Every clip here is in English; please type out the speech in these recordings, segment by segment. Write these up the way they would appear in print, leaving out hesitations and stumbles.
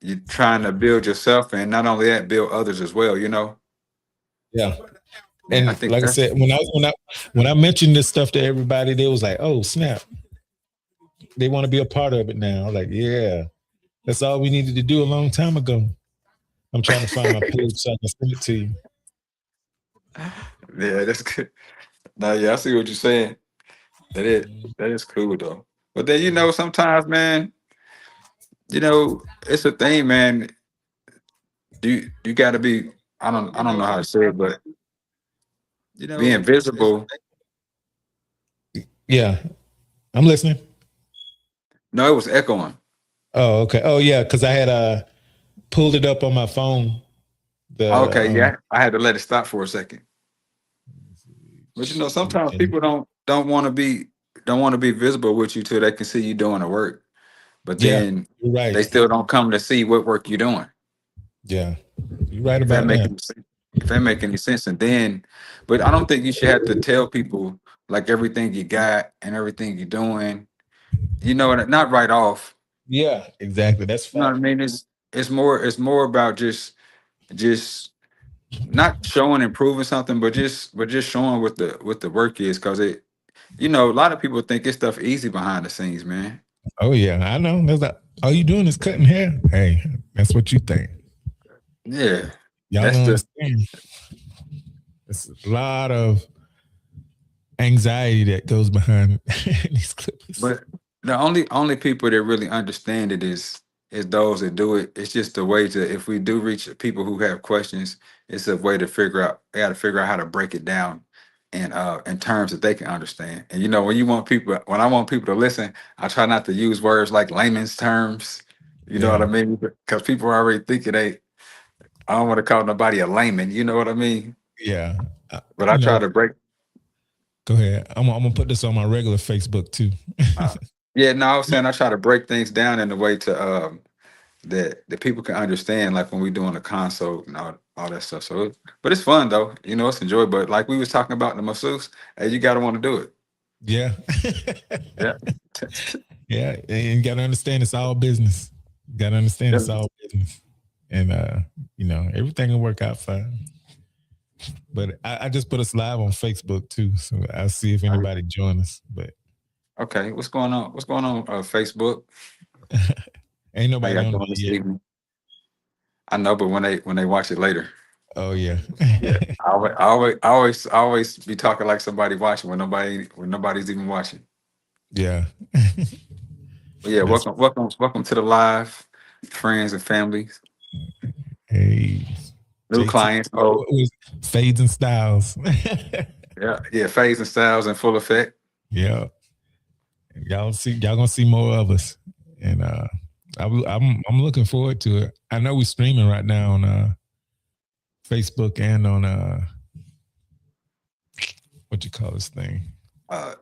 you're trying to build yourself, and not only that, build others as well. Yeah. Yeah, I And think like I that's said, when I mentioned this stuff to everybody, they was like, "Oh snap!" They want to be a part of it now. Like, yeah, that's all we needed to do a long time ago. I'm trying to find my page so I can send it to you. yeah, that's good. No, yeah, I see what you're saying. That is cool though. But then sometimes, man, it's a thing, man. You got to be. I don't know how to say it, but being visible. Yeah, I'm listening. No, it was echoing. Oh, okay. Oh, yeah, because I had pulled it up on my phone. The Okay, yeah, I had to let it stop for a second. But sometimes okay. people don't want to be visible with you till they can see you doing the work. But Yeah, then you're they right. still don't come to see what work you're doing. Yeah, you're right If that about make that. any sense. If that make any sense, and then, but I don't think you should have to tell people like everything you got and everything you're doing. Not right off. Yeah, exactly. That's You know what I fact. mean? It's more about just not showing and proving something, but just showing what the work is, because a lot of people think it's stuff easy behind the scenes, man. Oh yeah, I know. That's not, all you doing is cutting hair. Hey, that's what you think. Yeah, Y'all that's don't the understand. It's a lot of anxiety that goes behind these clippers. but the only people that really understand it is those that do it. It's just a way to, if we do reach people who have questions, it's a way to figure out. They got to figure out how to break it down in terms that they can understand. And when I want people to listen, I try not to use words like layman's terms. You know what Yeah, I mean? Because people are already thinking I don't want to call nobody a layman. You know what I mean? yeah. But I You try know, to break. go ahead. I'm gonna put this on my regular Facebook too. Uh, yeah, no, I was saying I try to break things down in a way to that people can understand, like when we're doing a consult and all that stuff. But it's fun though. It's enjoyable. But like we was talking about the masseuse, hey, you gotta want to do it. Yeah, Yeah. yeah. And you gotta understand it's all business. You gotta understand Yeah. it's all business, and everything will work out fine. But I just put us live on Facebook too, so I'll see if anybody join us. But Okay, what's going on? What's going on? Facebook? ain't How nobody y'all on doing there this yet. evening? I know, but when they watch it later, Oh yeah, yeah, I always be talking like somebody watching when nobody's even watching. yeah. But yeah, That's welcome to the live, friends and families, hey new JT. clients. What Oh, was Fades and Styles? yeah, yeah, phase and styles in full effect. Yeah, y'all gonna see more of us, and I'm looking forward to it. I know we're streaming right now on Facebook and on what you call this thing, Uh,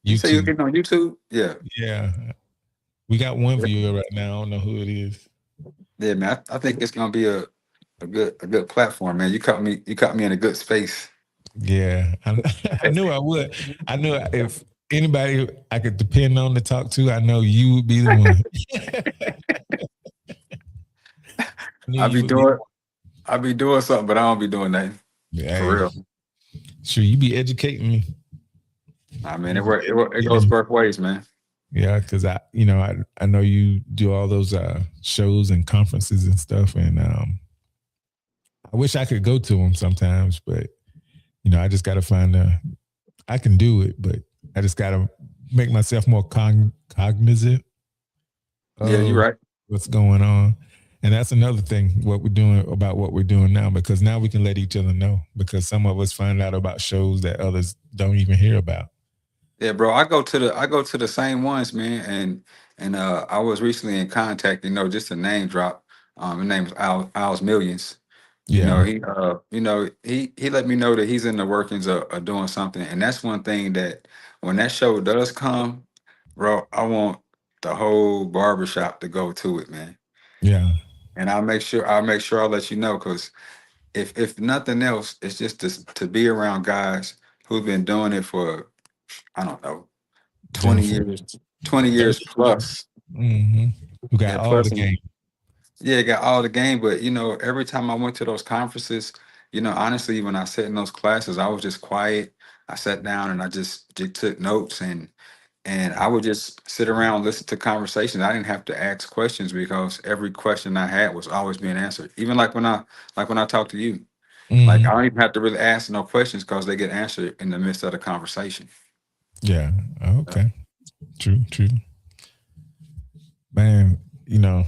you say you're YouTube. getting on YouTube? Yeah, Yeah, we got one viewer right now. I don't know who it is. yeah, man. I think it's gonna be a good platform, man. You caught me in a good space. Yeah, I knew I would. I knew if anybody I could depend on to talk to, I know you would be the one. I knew I you be would be. doing I be doing something, but I don't be doing nothing for Hey, real. sure, you be educating me. I mean, You it be work, it, work, it goes educating me. both ways, man. Yeah, because I know you do all those shows and conferences and stuff, and I wish I could go to them sometimes, but I just got to find I can do it, but I just got to make myself more cognizant Yeah, you're of right. what's going on. And that's another thing, what we're doing now, because now we can let each other know, because some of us find out about shows that others don't even hear about. Yeah, bro. I go to the same ones, man. And I was recently in contact, just a name drop. His name is Al's Millions. Yeah. He let me know that he's in the workings of doing something. And that's one thing that when that show does come, bro, I want the whole barbershop to go to it, man. Yeah. And I'll let you know, because if nothing else, it's just to be around guys who've been doing it for, I don't know, Then 20 for years, 20 years 30 years. plus. Mm-hmm. Who got Yeah, all the plus, and game. Yeah, got all the game, but every time I went to those conferences, honestly, when I sat in those classes, I was just quiet. I sat down and I just took notes, and I would just sit around, listen to conversations. I didn't have to ask questions because every question I had was always being answered. Even like when I talk to you, like I Hmm. don't even have to really ask no questions because they get answered in the midst of the conversation. Yeah. Uh, Okay. True. True. Man, you know,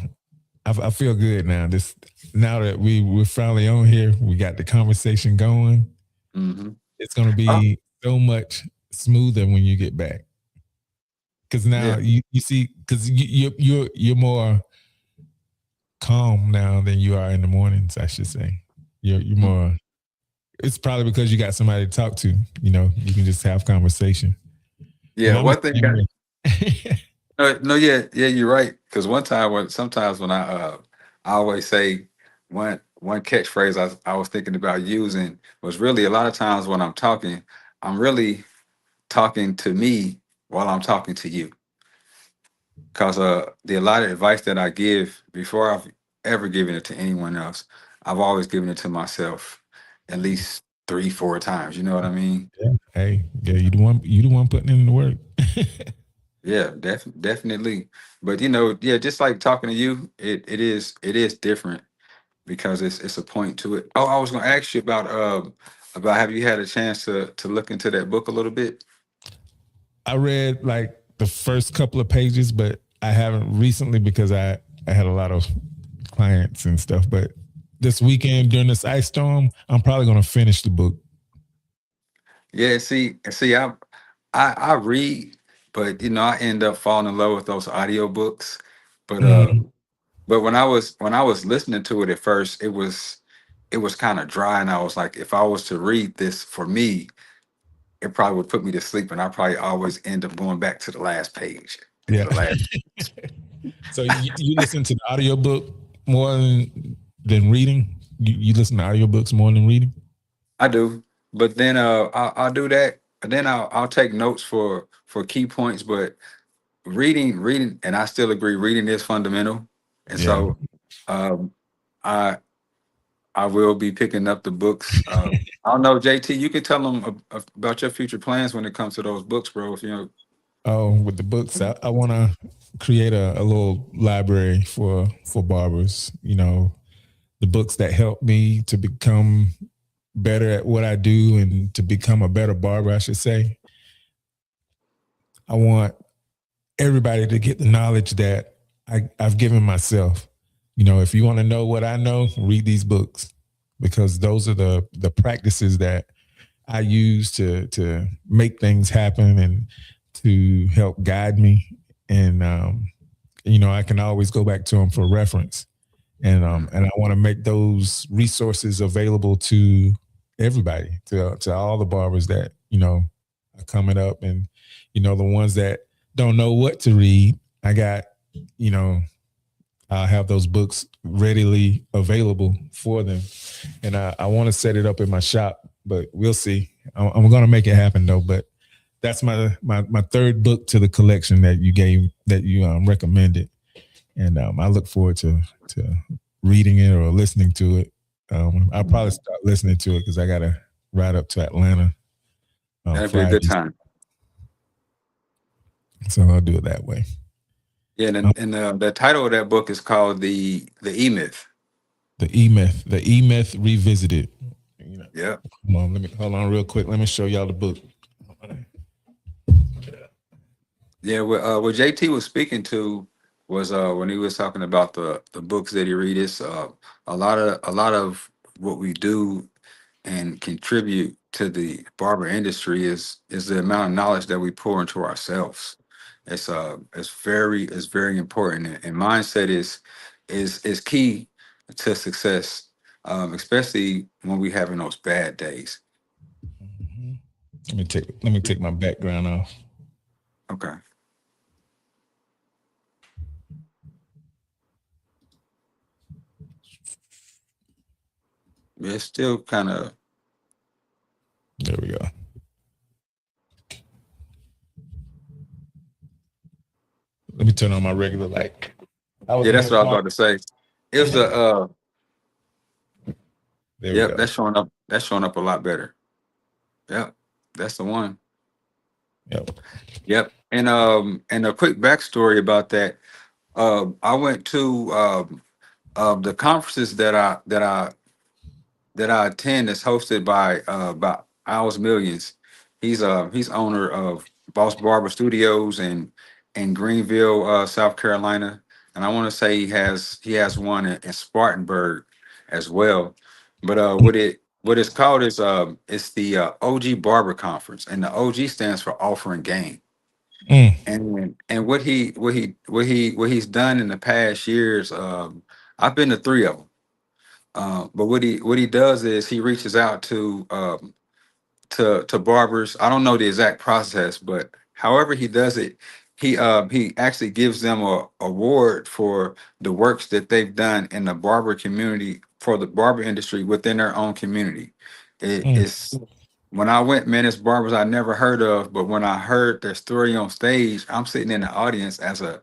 I feel good now. This now that we're finally on here, we got the conversation going. mhm. It's gonna Oh, be so much smoother when you get back. Because now yeah, you see, because you're more calm now than you are in the mornings. I should say you're mm, more. It's probably because you got somebody to talk to. You can just have conversation. And yeah. I'm the One thing same way. no, yeah, yeah, you're right. Because one time, sometimes when I always say one catchphrase I was thinking about using was really a lot of times when I'm talking, I'm really talking to me while I'm talking to you. Because the a lot of advice that I give before I've ever given it to anyone else, I've always given it to myself at least 3, 4 times. You know what I mean? Yeah. Hey, yeah, you the one. You the one putting in the work. Yeah, definitely. But yeah, just like talking to you, it is different because it's a point to it. Oh, I was gonna ask you about have you had a chance to look into that book a little bit? I read like the first couple of pages, but I haven't recently because I had a lot of clients and stuff. But this weekend during this ice storm, I'm probably gonna finish the book. Yeah, see, I read, but I end up falling in love with those audiobooks. But Mm, but when I was listening to it at first, it was kind of dry, and I was like, if I was to read this for me, it probably would put me to sleep, and I probably always end up going back to the last page and yeah. the last. So you listen to the audiobook more than reading? You listen to audiobooks more than reading? I do, but then I'll do that, and then I'll take notes for key points. But reading, and I still agree, reading is fundamental, and Yeah. so um, I I will be picking up the books. I don't know, JT. You can tell them about your future plans when it comes to those books, bro. If you know, Oh, with the books, I want to create a little library for barbers. The books that help me to become better at what I do and to become a better barber, I should say. I want everybody to get the knowledge that I've given myself. If you want to know what I know, read these books because those are the practices that I use to make things happen and to help guide me. And I can always go back to them for reference. And I want to make those resources available to everybody, to all the barbers that are coming up, and the ones that don't know what to read. I got you know I'll have those books readily available for them, and I want to set it up in my shop, but we'll see. I'm going to make it happen though. But that's my third book to the collection that you recommended, and I look forward to reading it or listening to it. I'll probably start listening to it because I got to ride up to Atlanta that'd be a good Friday, time. so I'll do it that way. Yeah, Um, and the title of that book is called the E Myth. the E Myth revisited. You know, Yeah. Come on, let me hold on real quick. Let me show y'all the book. Yeah, what JT was speaking to was when he was talking about the books that he read. It's a lot of what we do and contribute to the barber industry is the amount of knowledge that we pour into ourselves. It's very important, and mindset is key to success, especially when we having those bad days. Mhm. Let me take my background off. Okay, it's still kind of. There we go. Let me turn on my regular light. I was Yeah, in that's here what I was talking. about to say. It was a There we yep, go. that's showing up a lot better. Yep. That's the one. Yep. Yep. And a quick backstory about that. I went to the conferences that I attend is hosted by Owls Millions. He's owner of Boss Barber Studios in Greenville, South Carolina, and I want to say he has one in Spartanburg as well. But what it's called is it's the OG Barber Conference, and the OG stands for Offering Game. Mm, And what he's done in the past years, I've been to three of them. But what he does is he reaches out to barbers. I don't know the exact process, but however he does it, he actually gives them a award for the works that they've done in the barber community for the barber industry within their own community. mm, It's when I went, man, it's barbers I never heard of, but when I heard their story on stage, I'm sitting in the audience as a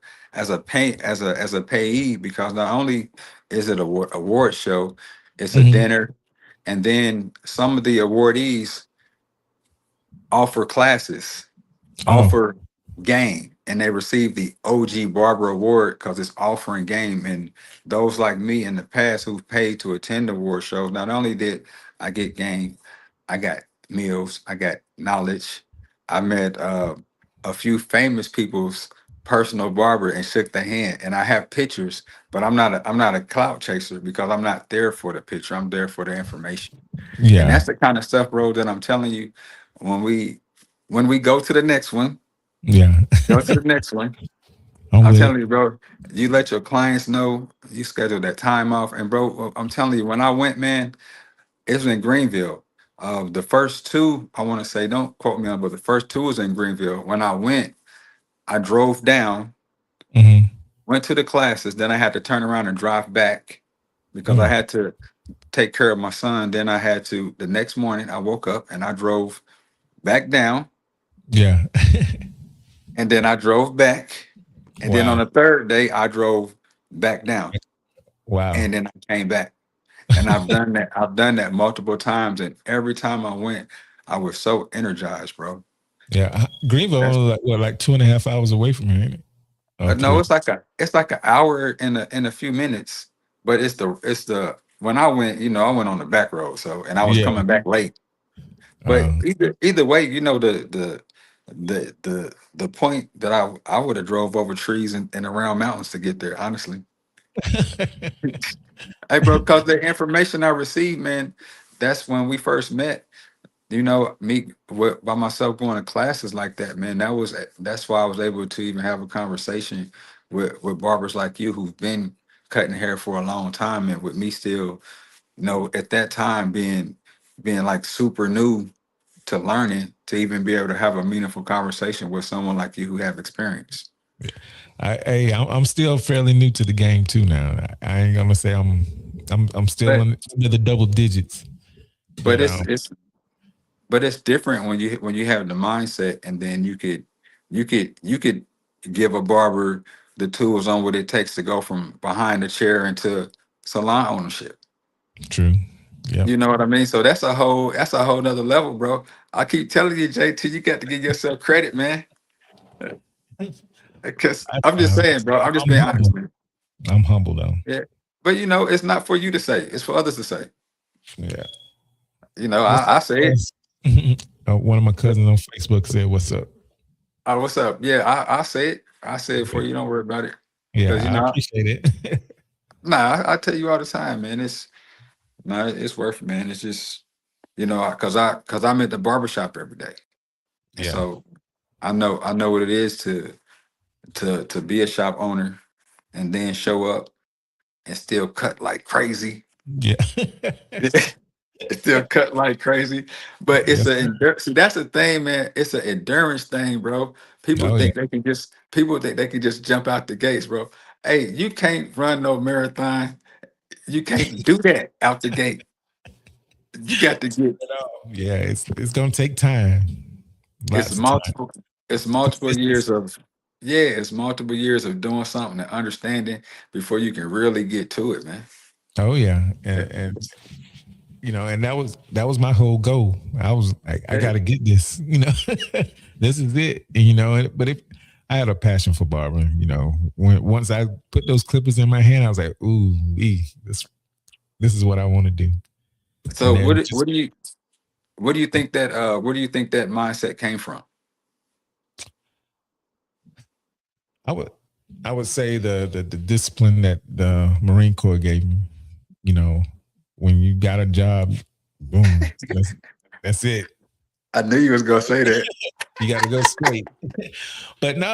payee because not only is it a award show, it's a mhm. dinner, and then some of the awardees offer classes, Oh, offer game, and they receive the OG Barber Award because it's offering game. And those like me in the past who've paid to attend award shows, not only did I get game, I got meals, I got knowledge. I met a few famous people's personal barber and shook their hand, and I have pictures, but I'm not a clout chaser because I'm not there for the picture. I'm there for the information. And yeah, that's the kind of stuff, bro, that I'm telling you when we go to the next one, yeah. go to the next one. I'm I'm with it. telling you, bro, you let your clients know, you schedule that time off. And bro, I'm telling you, when I went, man, it was in Greenville. The first two, I want to say, don't quote me on, but the first two was in Greenville. When I went, I drove down, Hmm. went to the classes, then I had to turn around and drive back because I Mm, had to take care of my son. Then I had to, the next morning, I woke up and I drove back down, yeah. and then I drove back. And then on Wow. the third day, I drove back down, Wow. and then I came back. And I've done that. I've done that multiple times, and every time I went, I was so energized, bro. Yeah. Greenville That's only like what, like 2.5 hours away from here, ain't it? Oh, no, three. it's like an hour in a few minutes, but it's the when I went, I went on the back road, so and I was Yeah. coming back late. But Um, either way, the point that I would have drove over trees and around mountains to get there, honestly. Hey, bro, because the information I received, man, that's when we first met. Me by myself going to classes like that, man. That's why I was able to even have a conversation with barbers like you who've been cutting hair for a long time, and with me still, at that time being like super new to learning to even be able to have a meaningful conversation with someone like you who have experience. I'm still fairly new to the game too now. I ain't gonna say I'm still But under the double digits, but but it's different when you have the mindset, and then you could give a barber the tools on what it takes to go from behind the chair into salon ownership. true. Yep. You know what I mean? So that's a whole nother level, bro. I keep telling you, JT, you got to give yourself credit, man. Because I, I'm just saying, bro. I'm just I'm being honest, humble. man. I'm humble though. Yeah. But it's not for you to say, it's for others to say. Yeah. What's I say it. one of my cousins on Facebook said, "What's up?" Oh, what's up? Yeah, I say it. I say it for you. Don't worry about it. Because Yeah, I appreciate it. nah, I tell you all the time, man. It's worth it, man. It's just, because I'm at the barbershop every day. And Yeah. so I know what it is to be a shop owner and then show up and still cut like crazy. Yeah. Still cut like crazy. But Yes. see, that's the thing, man. It's an endurance thing, bro. Oh yeah. People think they can just jump out the gates, bro. Hey, you can't run no marathon. You can't do that out the gate. You got to get Yeah, it's gonna take time. it's Lots of time. multiple it's multiple Consistency. years of yeah, it's multiple years of doing something and understanding before you can really get to it, man. Oh yeah, Yeah. and and that was my whole goal. I was like, I Yeah. got to get this. This is it. And, but I had a passion for barbering. When once I put those clippers in my hand, I was like, ooh, this is what I want to do. And So then just what do you think that where do you think that mindset came from? I would I would say the discipline that the Marine Corps gave me. You know, when you got a job, boom, that's it. I knew you was gonna say that. You got to go straight. But no,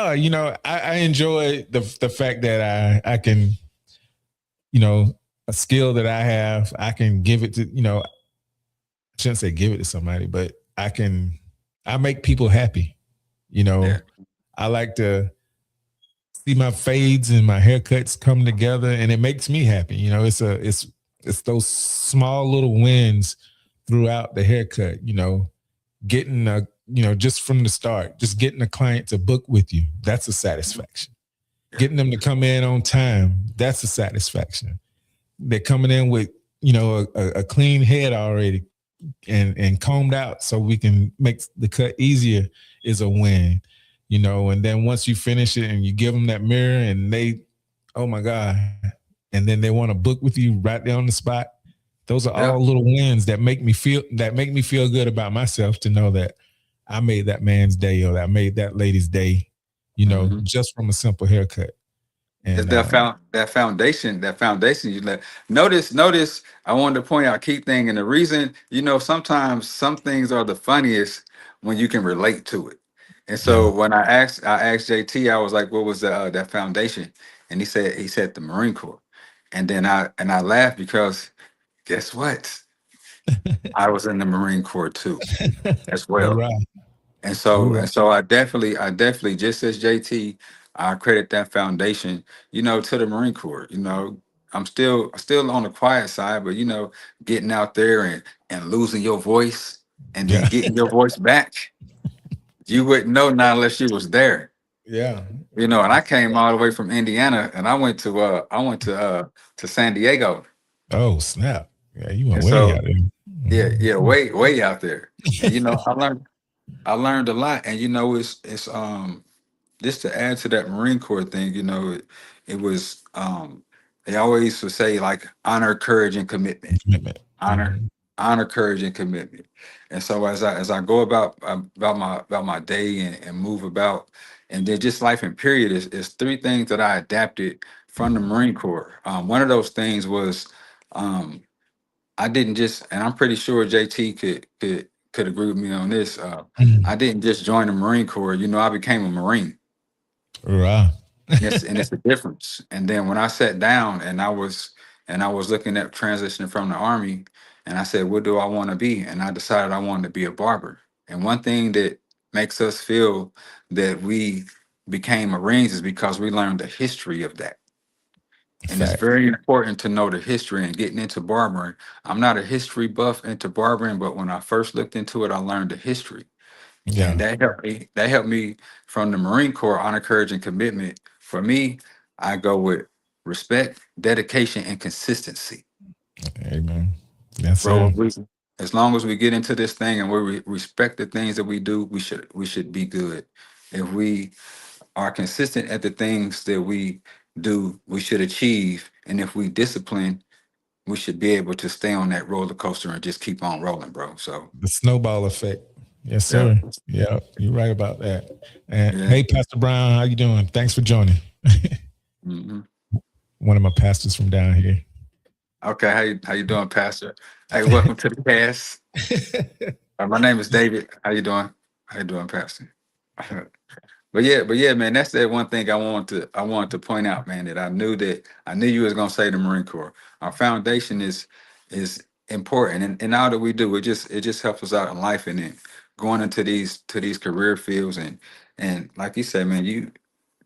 I enjoy the fact that I can, you know, a skill that I have, I can give it to, I shouldn't say give it to somebody, but I make people happy. You Yeah, know, I like to see my fades and my haircuts come together, and it makes me happy. It's those small little wins throughout the haircut. Getting just from the start, just getting a client to book with you, that's a satisfaction. yeah, Getting them to come in on time, that's a satisfaction. They're coming in with, a clean head already and combed out so we can make the cut easier is a win. And then once you finish it and you give them that mirror and they, oh my God, and then they want to book with you right there on the spot. Those are yeah. all little wins that make me feel good about myself to know that I made that man's day or that I made that lady's day, Hmm. just from a simple haircut. It's And that foundation you let notice. I wanted to point out a key thing, and the reason, sometimes some things are the funniest when you can relate to it. And so yeah, when I asked JT, I was like, "What was that foundation?" And he said the Marine Corps, and then I laughed because guess what? I was in the Marine Corps too, as all well. right, And all so right, and so I definitely just as JT, I credit that foundation, to the Marine Corps. I'm still on the quiet side, but getting out there and losing your voice and then yeah, getting your voice back, you wouldn't know now unless you was there. yeah. And I That's came all the way from Indiana and I went to San Diego. Oh snap! Yeah, you went And way so out there. yeah, yeah, Mhm. way out there. And I learned a lot. And it's just to add to that Marine Corps thing, it was they always would say like honor, courage, and commitment. Commitment. Honor, Mhm. honor, courage, and commitment. And so as I go about my day and move about, and then just life in period is three things that I adapted from the Marine Corps. One of those things was um, I didn't just, and I'm pretty sure JT could agree with me on this. I Mhm. didn't just join the Marine Corps. I became a Marine. Right. And it's a difference. And then when I sat down and I was looking at transitioning from the army, and I said, what do I want to be? And I decided I wanted to be a barber. And one thing that makes us feel that we became Marines is because we learned the history of that. And it's Fact. very important to know the history and getting into barbering. I'm not a history buff into barbering, but when I first looked into it, I learned the history. And Yeah. that helped me from the Marine Corps, honor, courage, and commitment. For me, I go with respect, dedication, and consistency. Amen. Yes, Bro, sir. as long as we get into this thing and we respect the things that we do, we should be good. If we are consistent at the things that we do, we should achieve. And if we discipline, we should be able to stay on that roller coaster and just keep on rolling, bro. So The snowball effect. Yes, yeah, sir. Yeah, you're right about that. And yeah. hey, Pastor Brown, how you doing? Thanks for joining. Hmm. One of my pastors from down here. Okay, how you doing, Pastor? Hey, welcome to the cast. My name is David. How you doing? How you doing, Pastor? But yeah, man, that's that one thing I wanted to point out, man, that I knew you was gonna say the Marine Corps. Our foundation is important, and all that we do, it just helps us out in life, and then going into these career fields, and like you said, man,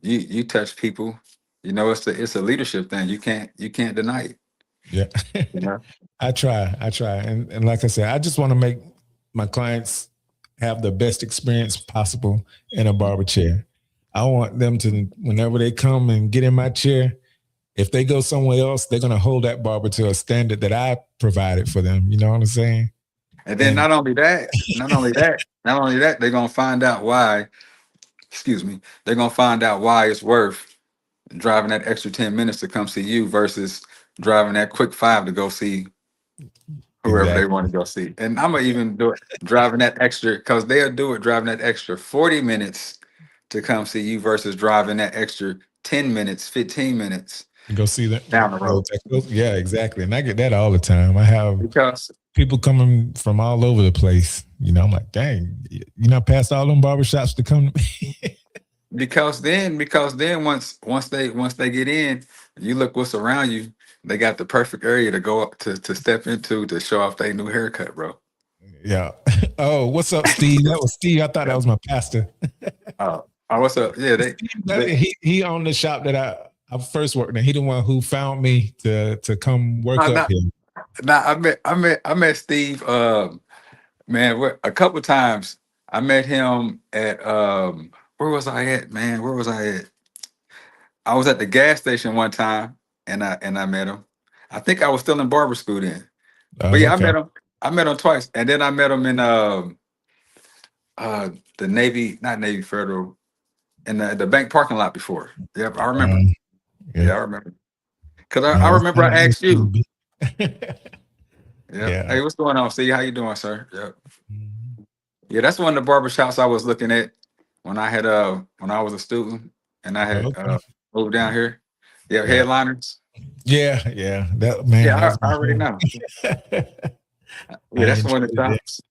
you touch people. It's a leadership thing. You can't deny it. Yeah. You know. I try. And like I said, I just want to make my clients have the best experience possible in a barber chair. I want them to, whenever they come and get in my chair, if they go somewhere else, they're gonna hold that barber to a standard that I provided for them. You know what I'm saying? And then And not only that, they're gonna find out why. Excuse me. They're gonna find out why it's worth driving that extra 10 minutes to come see you versus driving that quick 5 to go see whoever they want exactly. to go see. And I'm gonna even do it driving that extra because they'll do it driving that extra 40 minutes to come see you versus driving that extra 10 minutes, 15 minutes Go see that. down the Go road. yeah, exactly. And I get that all the time. I have Because people coming from all over the place. I'm like, dang, you not past all them barbershops to come to me. because then once they get in, you look what's around you. They got the perfect area to go up to step into to show off their new haircut, bro. Yeah. Oh, what's up, Steve? That was Steve. I thought that was my pastor. What's up? Yeah, they He owned the shop that I first worked in. He the one who found me to come work up not here. now I met Steve. Man, a couple times I met him at where was I at, man? Where was I at? I was at the gas station one time and I met him. I think I was still in barber school then. But Oh, yeah, I okay. met him. I met him twice. And then I met him in the Navy, not Navy Federal, in the bank parking lot before. Yep, I remember. Yeah. Yeah, I remember. Cause I That's remember how I it asked used to you. be. Yep. Yeah. Hey, what's going on? See, how you doing, sir? Yep. Mhm. Yeah, that's one of the barber shops I was looking at when I was a student and I had Okay. moved down here. Yeah, Yeah. headliners. Yeah. Yeah. That man, that Yeah, was I my already home. know. Yeah, I that's one enjoyed of the it there. shops.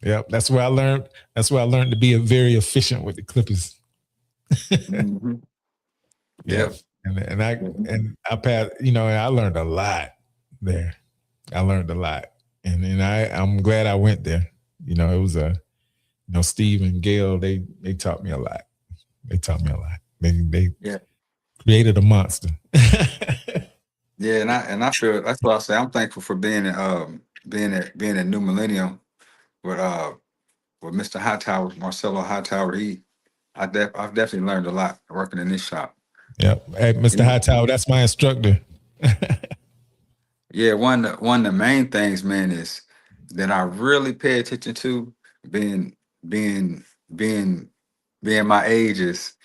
Yep. That's where I learned. That's where I learned to be a very efficient with the clippers. Hmm. Yep. Yep. And I passed, and I learned a lot there. I learned a lot. And I'm glad I went there. It was Steve and Gail, they taught me a lot. They taught me a lot. They Yeah. created a monster. Yeah, and I feel that's what I say. I'm thankful for being at New Millennium with Mr. Hightower, Marcelo Hightower. I've definitely learned a lot working in this shop. Yep. Hey, You Mr. know, Hightower, that's my instructor. yeah, one of the main things, man, is that I really pay attention to being being being being my age is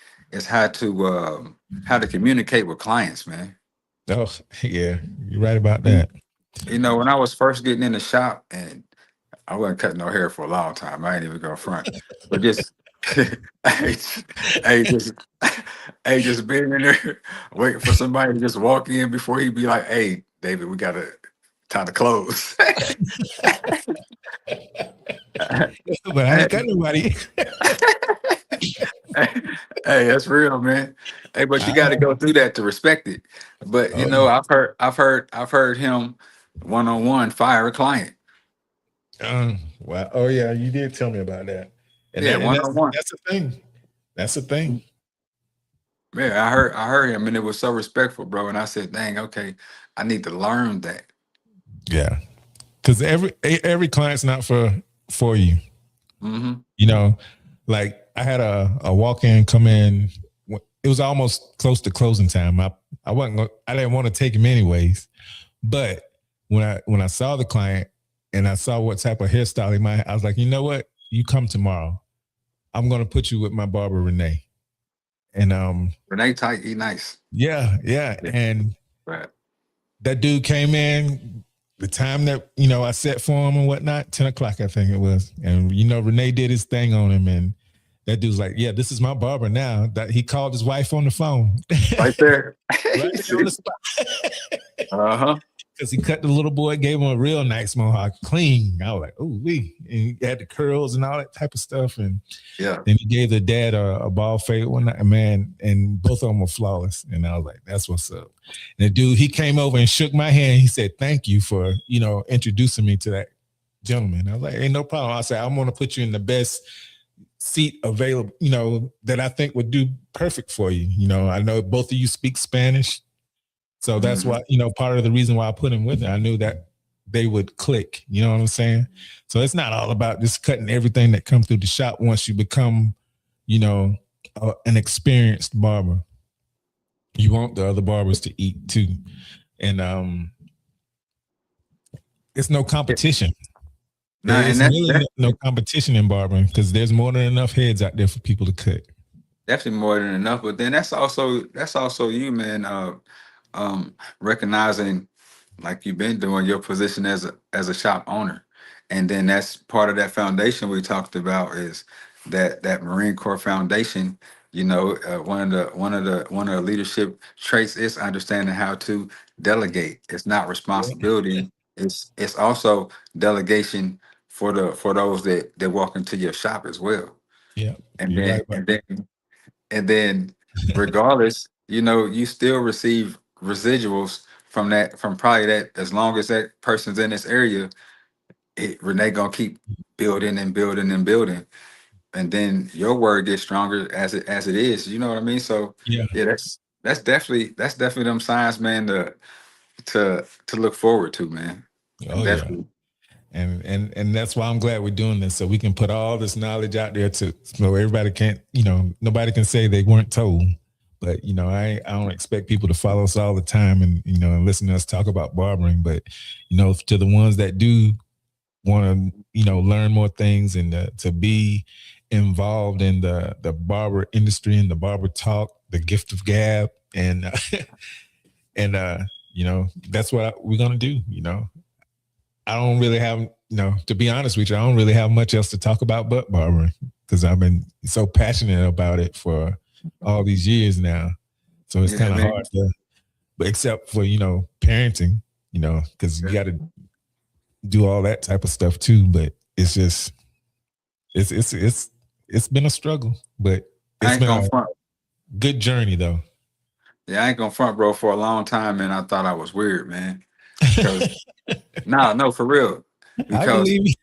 how to communicate with clients, man. Oh, yeah, you're right about You that. when I was first getting in the shop and I wasn't cutting no hair for a long time. I ain't even go front. But just hey, hey, just just being in there waiting for somebody to just walk in before he be like, hey, David, we gotta time to close. But I Hey, ain't got nobody. hey, that's real, man. Hey, but you I, got to go through that to respect it. But oh, yeah. I've heard him one on one fire a client. Wow. Oh, yeah, you did tell me about that. And Yeah, that and one that's on one. that's the thing. That's the thing. Yeah, I heard him, and it was so respectful, bro. And I said, "Dang, okay, I need to learn that." Yeah. Because every client's not for you. Hmm. You know, like I had a walk in come in. It was almost close to closing time. I wasn't. I didn't want to take him anyways. But when I saw the client and I saw what type of hairstyle he might, I was like, you know what? You come tomorrow. I'm gonna put you with my barber Renee. And Renee tight, he nice. yeah, yeah. Yeah, And right. that dude came in the time that I set for him and whatnot, 10 o'clock I think it was, and Renee did his thing on him, and that dude's like, yeah, this is my barber now. That he called his wife on the phone, Right there. right there on the spot, Uh huh. because he cut the little boy, gave him a real nice mohawk, clean. I was like, oh, we, and he had the curls and all that type of stuff, and Yeah. then he gave the dad a ball fade one night, man, and both of them were flawless. And I was like, that's what's up. And the dude, he came over and shook my hand. He said, thank you for, introducing me to that gentleman. I was like, ain't no problem. I said, I'm going to put you in the best seat available, that I think would do perfect for you. I know both of you speak Spanish. So that's Hmm. why, part of the reason why I put him with it. I knew that they would click. You know what I'm saying? So it's not all about just cutting everything that comes through the shop once you become, you know, an experienced barber. You want the other barbers to eat too, and it's no Yeah. competition. No, and It's that's really no competition in barbering because there's more than enough heads out there for people to cut. definitely more than enough. But then that's also you, man. Recognizing like you've been doing your position as a shop owner, and then that's part of that foundation we talked about is that Marine Corps foundation. One of the leadership traits is understanding how to delegate. It's not Yeah, responsibility. It's also delegation for those that walk into your shop as well. yeah, And you're right then about and then and then regardless, you still receive residuals from probably that as long as that person's in this area, Renee gonna keep building and building and building. And then your word gets stronger as it is. You know what I mean? So yeah. yeah, that's definitely them signs, man, to look forward to, man. And Oh yeah. definitely, And that's why I'm glad we're doing this so we can put all this knowledge out there to so everybody can't, nobody can say they weren't told. But I don't expect people to follow us all the time and and listen to us talk about barbering. But to the ones that do want to learn more things and to be involved in the barber industry and the barber talk, the gift of gab, and and that's what we're gonna do. I don't really have, to be honest with you, I don't really have much else to talk about but barbering because I've been so passionate about it for all these years now. So it's yeah, kind of man. hard to, but except for, parenting, because you Yeah. got to do all that type of stuff too. But it's just, it's been a struggle, but I it's ain't been gonna a front. good journey though. Yeah, I ain't gonna front, bro. For a long time, man, I thought I was weird, man. Because nah, no, for real. I Because believe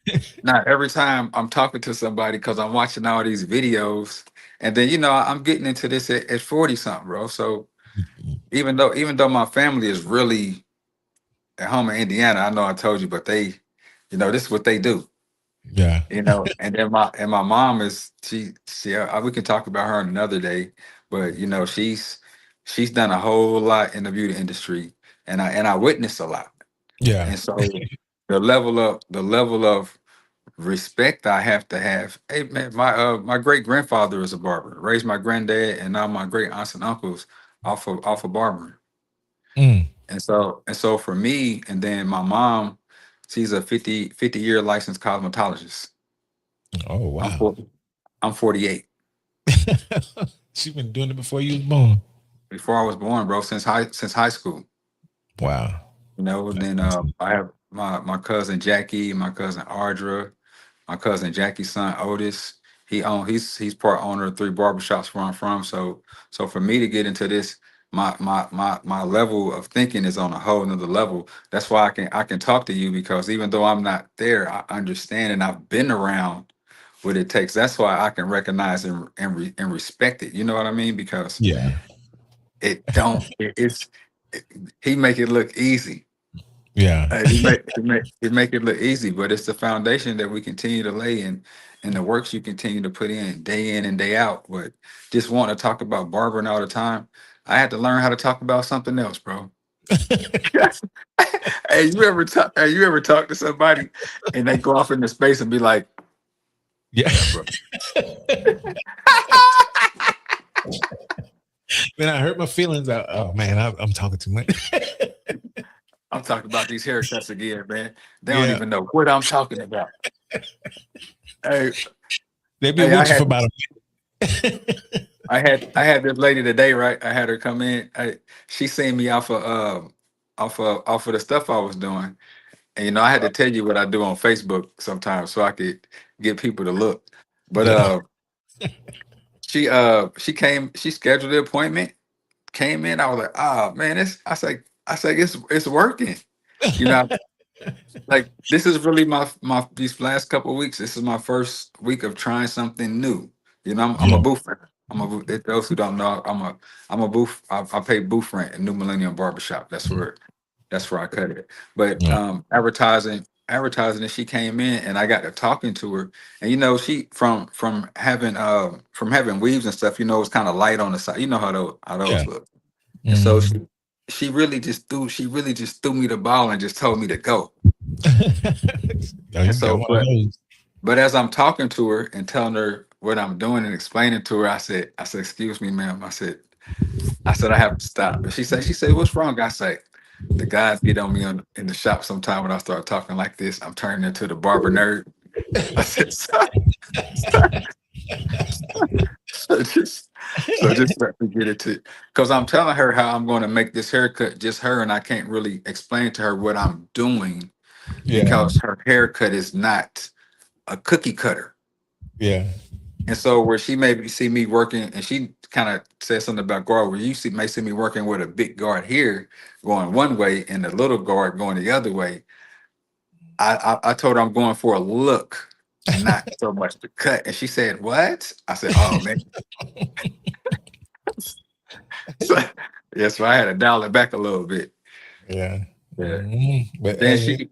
not every time I'm talking to somebody, because I'm watching all these videos, and then I'm getting into this at 40 something, bro. So you. even though my family is really at home in Indiana, I know I told you, but this is what they do. Yeah. And then my mom is we can talk about her another day, but she's done a whole lot in the beauty industry, and I witnessed a lot. Yeah. And so the level of respect I have to have. Hey man, my great grandfather is a barber, raised my granddad, and now my great aunts and uncles off of barbering. Mm. And so for me, and then my mom, she's a 50-year licensed cosmetologist. Oh I'm wow. 40, I'm 48. She's been doing it before you was born. Before I was born, bro, since high school. Wow. That's Then awesome. I have my cousin Jackie, my cousin Ardra, my cousin Jackie's son Otis. He's part owner of three barbershops where I'm from. So for me to get into this, my level of thinking is on a whole nother level. That's why I can talk to you, because even though I'm not there, I understand and I've been around what it takes. That's why I can recognize and respect it. You know what I mean? Because Yeah. it don't it, it's it, he make it look easy. Yeah. He make it look easy, but it's the foundation that we continue to lay in, and the works you continue to put in and day out. But just want to talk about barbering all the time, I had to learn how to talk about something else, bro. Hey, you ever talk to somebody and they go off into space and be like, Yeah. "Yeah, bro." Man, I hurt my feelings. Oh man, I'm talking too much. I'm talking about these haircuts again, man. They don't Yeah. even know what I'm talking about. Hey, They've been hey, I with you for had about a I had this lady today, right? I had her come in. She seen me off of the stuff I was doing, and I had to tell you what I do on Facebook sometimes so I could get people to look. But yeah. she scheduled the appointment, came in. I was like, oh man, I say it's working. You know, like this is really my these last couple of weeks. This is my first week of trying something new. I'm a Yeah. booth rent. Those who don't know, I'm a booth. I pay booth rent at New Millennium Barbershop. That's where I cut it. But Yeah. advertising advertising, and she came in, and I got to talking to her, and she from having weaves and stuff, it's kind of light on the side. You know how those Yeah. look, and so Mhm. she really just threw me the ball and just told me to go. Oh, And you got so, one of those. but as I'm talking to her and telling her what I'm doing and explaining to her, I said, excuse me, ma'am. I said, I have to stop. And she said, what's wrong? I say, the guys get on me in the shop sometime when I start talking like this. I'm turning into the barber nerd. I said, just, so just let me get it to, because I'm telling her how I'm going to make this haircut, just her, and I can't really explain to her what I'm doing Yeah. because her haircut is not a cookie cutter. Yeah. And so where she maybe see me working, and she kind of said something about guard, where may see me working with a big guard here going one way and the little guard going the other way. I told her I'm going for a look, not so much the cut. And she said, what? I said, oh man. So, yeah, so I had to dial it back a little bit. Yeah. Yeah. But Then hey, she,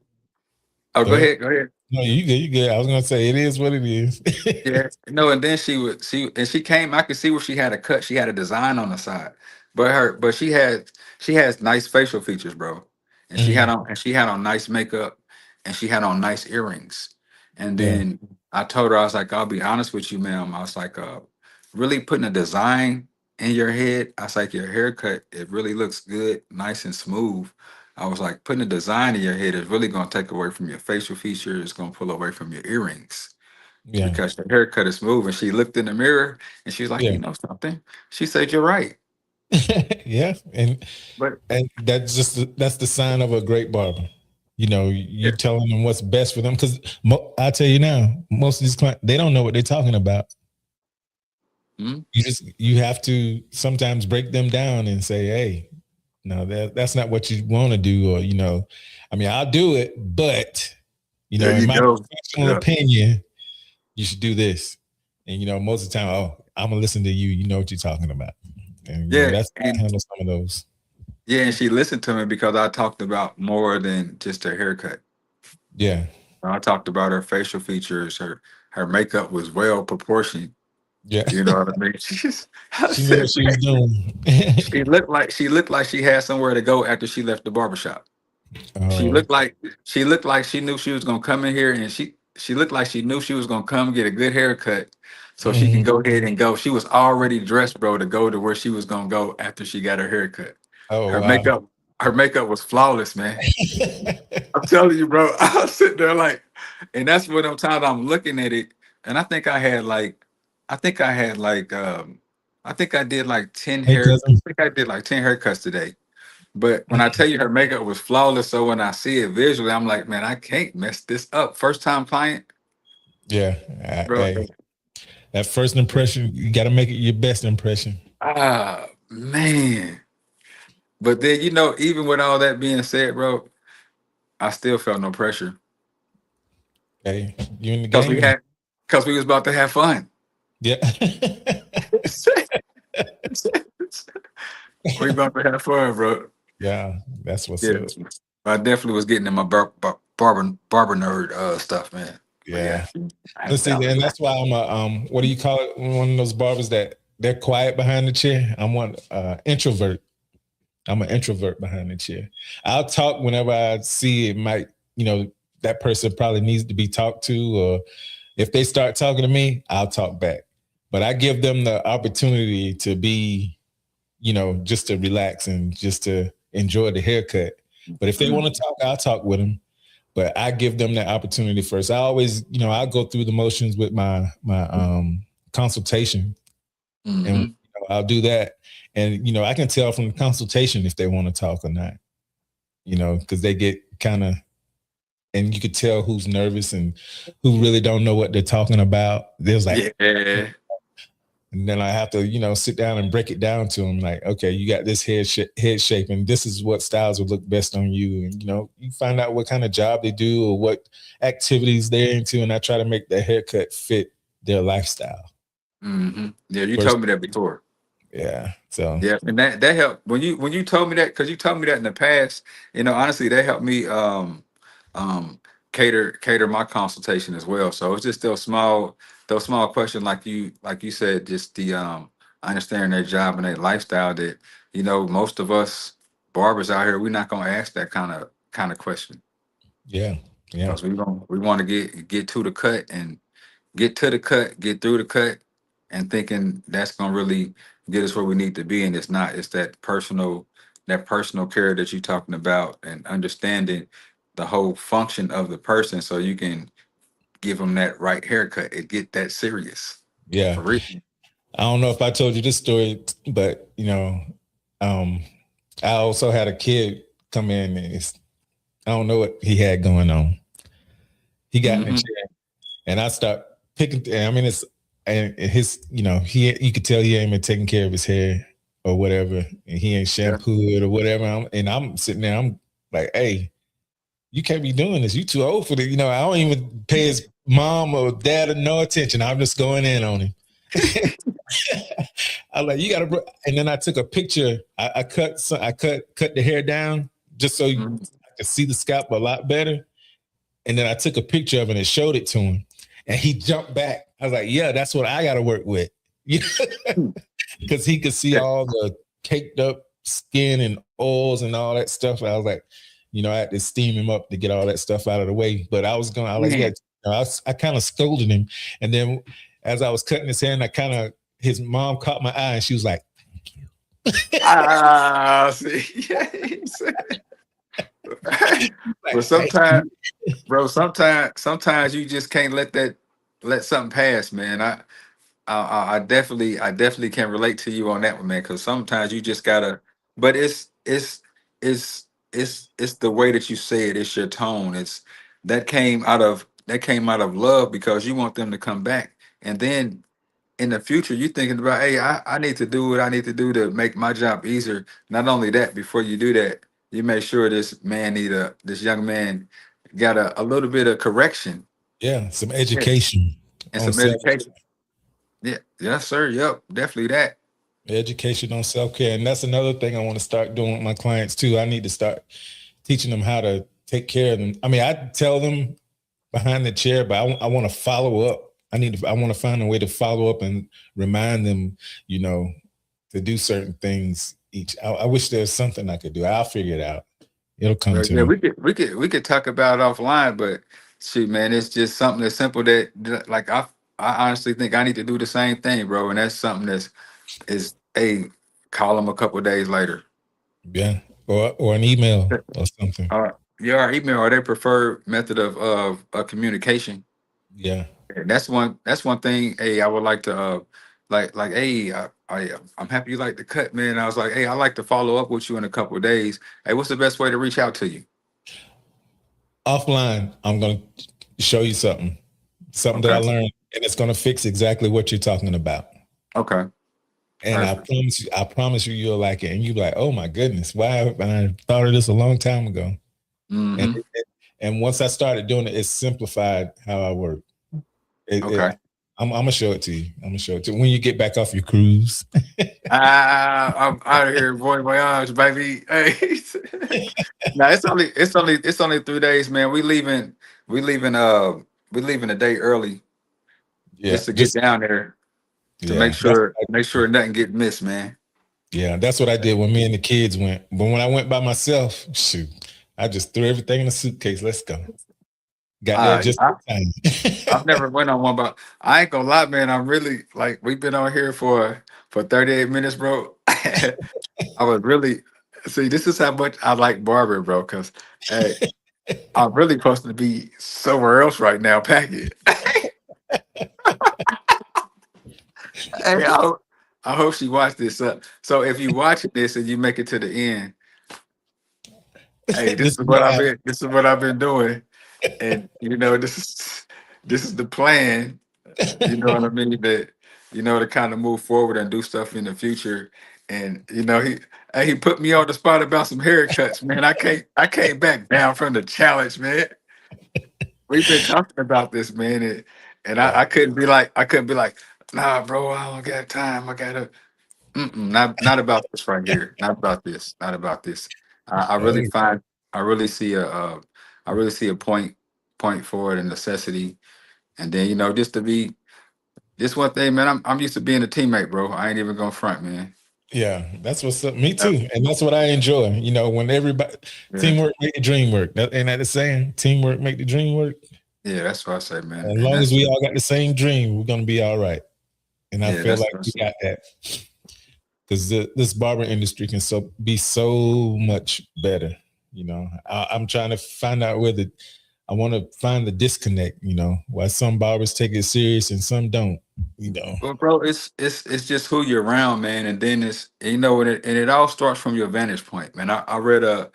oh, go go ahead. ahead, go ahead. No, you good. You good. I was gonna say it is what it is. Yeah, no, and then she came. I could see where she had a cut. She had a design on the side, but she has nice facial features, bro. And Mhm. she had on nice makeup, and she had on nice earrings. And Yeah. then I told her, I was like, I'll be honest with you, ma'am. I was like, really putting a design in your head. I was like, your haircut, it really looks good, nice and smooth. I was like, putting a design in your head is really gonna take away from your facial features. It's gonna pull away from your earrings Yeah. because her haircut is smooth. And she looked in the mirror and she's like, Yeah. you know something? She said, you're right. Yeah. But And that's the sign of a great barber. You know, yeah, you telling them what's best for them because I tell you now, most of these clients they don't know what they're talking about. mhm. You have to sometimes break them down and say, hey, no, that's not what you want to do, or I mean, I'll do it, but There in you my go. professional Yeah. opinion, you should do this. And most of the time, oh, I'm gonna listen to you. You know what you're talking about, and Yeah. that's how I And handle some of those. yeah, and she listened to me because I talked about more than just her haircut. Yeah, I talked about her facial features, her makeup was well proportioned. yeah. You know what I mean? I She knew what said, she was man, doing. she looked like she had somewhere to go after she left the barbershop. She Oh, looked like she knew she was gonna come in here, and she looked like she knew she was gonna come get a good haircut so she can mhm. go ahead and go. She was already dressed, bro, to go to where she was gonna go after she got her haircut. Oh Her wow. makeup, her makeup was flawless, man. I'm telling you, bro. I was sitting there like, and that's what I'm tired. I'm looking at it, and I think I had like, I think I did like Hey cousin. I think I did like 10 haircuts today. But when I tell you her makeup was flawless, so when I see it visually, I'm like, man, I can't mess this up. First time client, Yeah. bro. Hey, that first impression, you got to make it your best impression. Ah, man. But then, even with all that being said, bro, I still felt no pressure Okay, you in the because we game. had, because we was about to have fun. Yeah. We about to have fun, bro. Yeah, that's what's Yeah, up. I definitely was getting in my barber nerd stuff, man. But yeah, Yeah. I had to Let's see, dial it and back. that's why I'm a what do you call it? One of those barbers that they're quiet behind the chair. I'm one introvert. I'm an introvert behind the chair. I'll talk whenever I see it might, that person probably needs to be talked to, or if they start talking to me, I'll talk back. But I give them the opportunity to be, just to relax and just to enjoy the haircut. But if they want to talk, I'll talk with them. But I give them that opportunity first. I always, I'll go through the motions with my consultation, and Mm-hmm. I'll do that. And I can tell from the consultation if they want to talk or not. Because they get kind of, and you could tell who's nervous and who really don't know what they're talking about. There's like, Yeah. and then I have to, sit down and break it down to them. Like, okay, you got this head shape, and this is what styles would look best on you. And you find out what kind of job they do or what activities they're into, and I try to make the haircut fit their lifestyle. Mm-hmm. Yeah, you First, told me that before. yeah. So Yeah, and that helped when you told me that, because you told me that in the past. Honestly, that helped me. cater my consultation as well. So it's just those small questions like you said, just the understanding their job and their lifestyle that, most of us barbers out here, we're not gonna ask that kind of question Yeah. Yeah. because we want to get to the cut and get to the cut, get through the cut, and thinking that's gonna really get us where we need to be. And it's not. It's that personal care that you're talking about, and understanding the whole function of the person, so you can give them that right haircut and get that serious Yeah. for real. I don't know if I told you this story, but um, I also had a kid come in and I don't know what he had going on. He got in the Hmm. chair and I start picking. I mean, it's and his, he you could tell he ain't been taking care of his hair or whatever, and he ain't Yeah. shampooed or whatever. And I'm sitting there, I'm like, hey, you can't be doing this. You too old for this. I don't even pay his mom or dad no attention. I'm just going in on him. I'm like, you gotta, and then I took a picture. I cut the hair down just so I Mhm. could see the scalp a lot better. And then I took a picture of it and showed it to him. And he jumped back. I was like, yeah, that's what I gotta work with. Because he could see Yeah. all the caked up skin and oils and all that stuff. I was like, I had to steam him up to get all that stuff out of the way. But I was like, yeah, Man. I kind of scolded him. And then as I was cutting his hair, his mom caught my eye and she was like, thank you. Ah, see, yeah, but Like, thank sometimes, you. bro, sometimes you just can't let something pass, man. I definitely can relate to you on that one, man. Because sometimes you just gotta, but it's it's the way that you say it. It's your tone. It's that came out of love because you want them to come back, and then in the future you thinking about, hey, I need to do what I need to do to make my job easier. Not only that, before you do that, you make sure this young man got a little bit of correction. Yeah, some Yeah. education And on some self education. Yeah, yes, sir. Yep, definitely that. education on self care, and that's another thing I want to start doing with my clients too. I need to start teaching them how to take care of them. I mean, I tell them behind the chair, but I want to follow up. I want to find a way to follow up and remind them, you know, to do certain things each. I wish there's something I could do. I'll figure it out. It'll come But to yeah, me. we could talk about it offline, but shoot, man, it's just something that's simple like I honestly think I need to do the same thing, bro. And that's something that's is a call them a couple of days later. Yeah, or an email or something. Yeah, our email or their preferred method of communication. Yeah. And that's one thing. Hey, I would like to hey, I'm happy you like the cut, man. I was like, hey, I like to follow up with you in a couple of days. Hey, what's the best way to reach out to you? Offline, I'm going to show you something that I Okay. learned, and it's going to fix exactly what you're talking about. Okay. And Perfect. I promise you, you'll like it. And you'll be like, oh my goodness, why haven't I thought of this a long time ago? And Mm-hmm. and once I started doing it, it simplified how I work. Okay. I'm gonna show it to you. I'm gonna show it to you when you get back off your cruise. I'm out of here, boy voyage, baby. Hey. Now it's only 3 days, man. We leaving we leaving a day early Yeah, just to get just down there to make yeah. sure make sure nothing get missed, man. That's what I did when me and the kids went. But when I went by myself, shoot, I just threw everything in the suitcase. Let's go. Got there Uh, just I, in I've time. never went on one, but I ain't gonna lie, man. I'm really like we've been on here for 38 minutes, bro. I was really see. This is how much I like Barber, bro. Because hey, I'm really supposed to be somewhere else right now, packing. Hey, I hope she watched this. So if you watching this and you make it to the end, hey, this This is is what what I've happened. been. This is what I've been doing, and this is the plan. You know what I mean? That to kind of move forward and do stuff in the future. And he put me on the spot about some haircuts, man. I can't back down from the challenge, man. We've been talking about this, man, and Yeah. I couldn't be like, nah, bro, I don't got time. I gotta. Not about this right here. Not about this. Not about this. I really Hey, find. I really see a. I really see a point. point for it, a necessity. And then, just to be this one thing, man, I'm used to being a teammate, bro. I ain't even gonna front, man. Yeah, that's what's up. Me Yeah, too, and that's what I enjoy. When everybody yeah, teamwork make the dream work. Ain't that the saying? Teamwork make the dream work. yeah, that's what I say, man. As And long as that's we all got the same dream, we're gonna be all right. And I yeah, feel that's like what I we say. got that because this barber industry can be so much better. I'm trying to find out whether I want to find the disconnect. Why some barbers take it serious and some don't. You know. Well, bro, it's just who you're around, man, and then and it all starts from your vantage point, man. I read a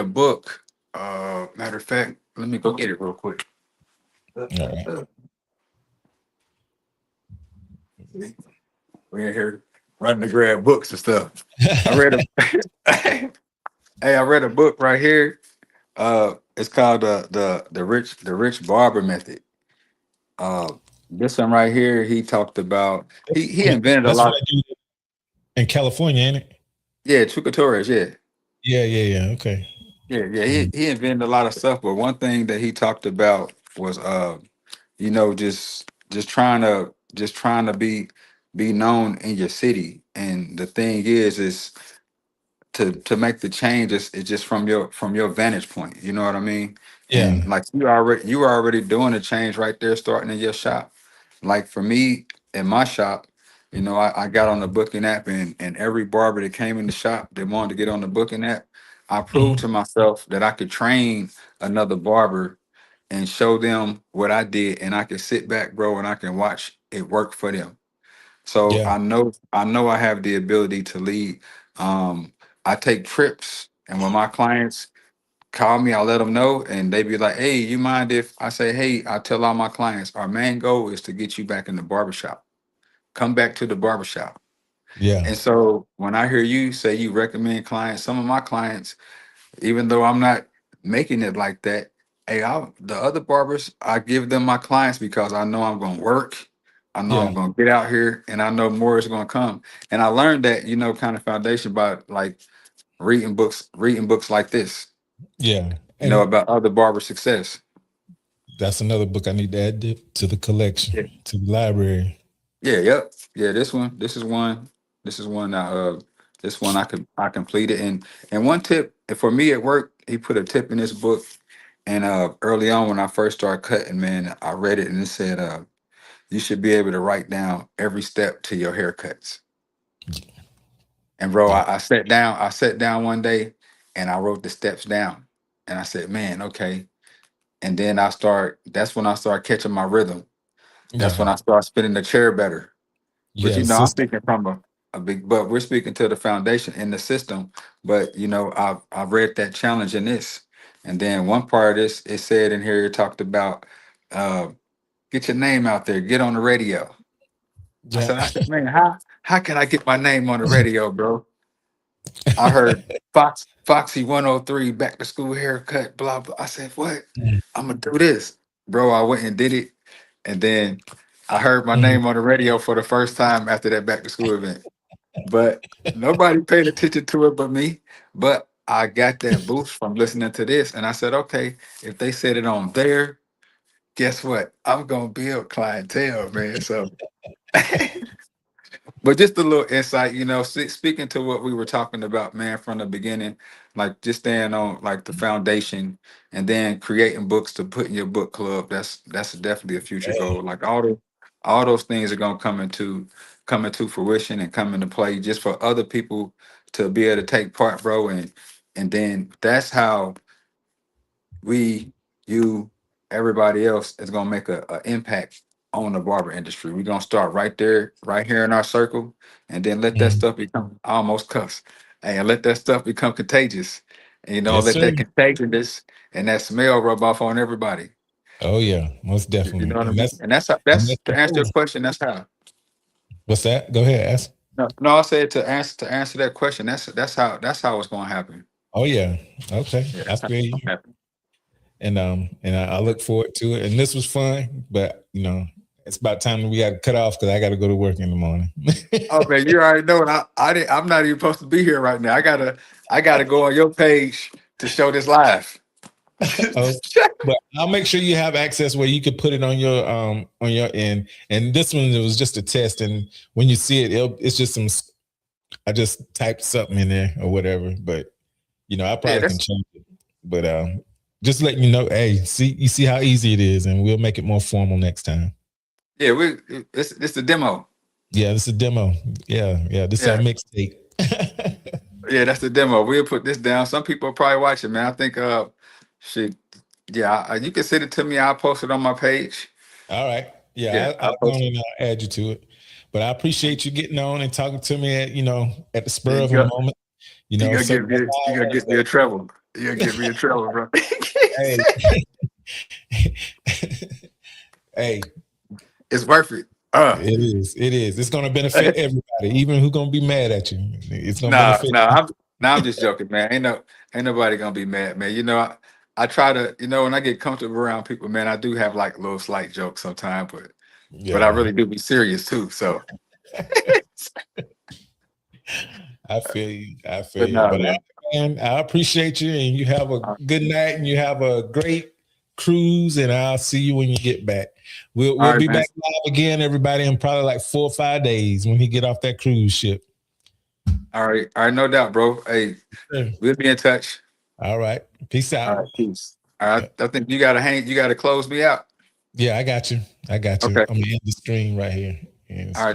book. Matter of fact, let me go get it real quick. All right. We're in here running to grab books and stuff. I read a hey, I read a book right here. It's called the rich barber method. Uh, this one right here, he talked about he invented a That's lot. what I do in California, ain't it? Yeah, Chucatores, yeah. Yeah, yeah, yeah. Okay. Yeah. He Mhm. he invented a lot of stuff, but one thing that he talked about was just trying to be known in your city. And the thing is to make the change is just from your vantage point. You know what I mean? Yeah, And like you were already doing the change right there, starting in your shop. Like for me in my shop, I got on the booking app, and every barber that came in the shop that wanted to get on the booking app, I proved mhm. to myself that I could train another barber and show them what I did, and I can sit back, bro, and I can watch it work for them. So Yeah, I know I have the ability to lead. I take trips, and when my clients call me, I let them know, and they be like, "Hey, you mind if I say, hey?" I tell all my clients, our main goal is to get you back in the barbershop. Come back to the barbershop. yeah, And so when I hear you say you recommend clients, some of my clients, even though I'm not making it like that, hey, the other barbers, I give them my clients because I know I'm going to work. I know I'm yeah, going to get out here, and I know more is going to come. And I learned that, kind of foundation by like reading books like this, yeah. And about other barber success. that's another book I need to add to the collection, Yeah. to the library. Yeah. Yep. Yeah. This is one. This one I completed. And one tip for me at work, he put a tip in this book. And early on when I first started cutting, man, I read it and it said, you should be able to write down every step to your haircuts. And bro, Yeah, I sat down one day and I wrote the steps down. And I said, man, okay. And then that's when I start catching my rhythm. That's yeah, when I start spinning the chair better. But yeah. I'm System. speaking from a big, but we're speaking to the foundation in the system. But I've read that challenge in this. And then one part of this, it said in here, it talked about uh get your name out there, get on the radio. I Yeah, said, man, how can I get my name on the radio, bro? I heard Foxy 103 back to school haircut, blah blah. I said, what? I'm gonna do this. Bro, I went and did it. And then I heard my Mhm. name on the radio for the first time after that back to school event. But nobody paid attention to it but me. But I got that boost from listening to this. And I said, okay, if they said it on there, guess what? I'm gonna build clientele, man. So but just a little insight, speaking to what we were talking about, man, from the beginning, like just staying on like the foundation and then creating books to put in your book club. That's definitely a future goal. Like all those things are gonna come into fruition and come into play just for other people to be able to take part, bro. And then that's how we, you, everybody else is gonna make a impact on the barber industry. We're gonna start right there, right here in our circle, and then let that Mhm. stuff become I almost cuss. And let that stuff become contagious. And Yes, let sir. that contagiousness and that smell rub off on everybody. Oh yeah, most You know definitely. what I And mean? that's And that's how, and that's that's the to answer your goal. question, that's how. What's that? Go ahead, ask. No, I said to answer that question, that's how it's gonna happen. Oh yeah. Okay. Yeah, I that's how feel it's you. gonna happen. And I look forward to it. And this was fun, but it's about time that we got to cut off because I got to go to work in the morning. Oh man, you already know it. I'm not even supposed to be here right now. I gotta go on your page to show this live. Oh, but I'll make sure you have access where you could put it on your end. And this one it was just a test, and when you see it, it's just some. I just typed something in there or whatever, but I Yeah, probably can that's change it. But just letting you know, hey, you see how easy it is, and we'll make it more formal next time. yeah. It's the demo. Yeah, this is a demo. Yeah, this is our Yeah, mixtape. yeah. That's the demo. We'll put this down. Some people are probably watching, man. I think shit. Yeah, you can send it to me. I'll post it on my page. All right. Yeah, Yeah, I'll I'll go post on it. and I'll add you to it. But I appreciate you getting on and talking to me at the Yeah, spur of a moment. So you that's gotta all I want get to me say. in trouble. You gotta get me in trouble, bro. Hey, hey, It's worth it. it is. It is. It's gonna benefit everybody, even who's gonna be mad at you. It's gonna No, benefit. no, I'm just joking, man. Ain't nobody gonna be mad, man. I try to, when I get comfortable around people, man, I do have like little slight jokes sometimes, but I Yeah. really do be serious too. So, I feel you. I feel but you. no, But man. man, I appreciate you, and you have a good night, and you have a great cruise, and I'll see you when you get back. All We'll right, be man. back live again, everybody, in probably like 4 or 5 days when he get off that cruise ship. All right, no doubt, bro. Hey, Sure. we'll be in touch. All right. Peace All out. right, peace. All right, I think you gotta close me out. Yeah, I got you. I got you. Okay. I'm gonna end the stream right here. And All right.